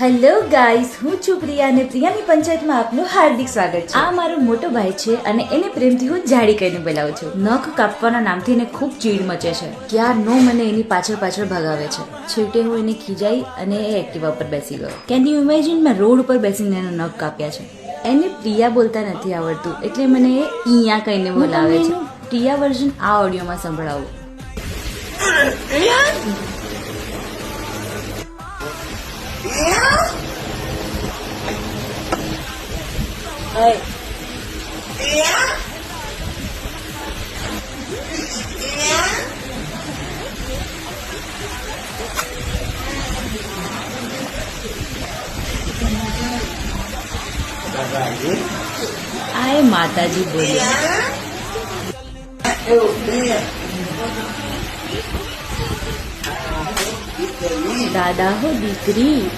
Hello guys, હું છું પ્રિયા અને પ્રિયાની પંચાયતમાં આપનું હાર્દિક સ્વાગત છે. આ મારો મોટો ભાઈ છે અને એને પ્રેમથી હું જાડી કહીને બોલાવું છું. નખ કાપવાના નામથી એને ખૂબ ચીડ મચે છે. ક્યારનો મને એની પાછળ ભગાવે છે. છેવટે હું એને ખીજાઈ અને એ એક્ટિવા પર બેસી ગયો. કેન યુ ઇમેજિન, મેં રોડ ઉપર બેસીને એનો નખ કાપ્યા છે. એને પ્રિયા બોલતા નથી આવડતું એટલે મને એ ઈયા કહીને બોલાવે છે. પ્રિયા વર્ઝન આ ઓડિયોમાં સંભળાવું. આ માતાજી બોલે. દાદા હો દીકરી.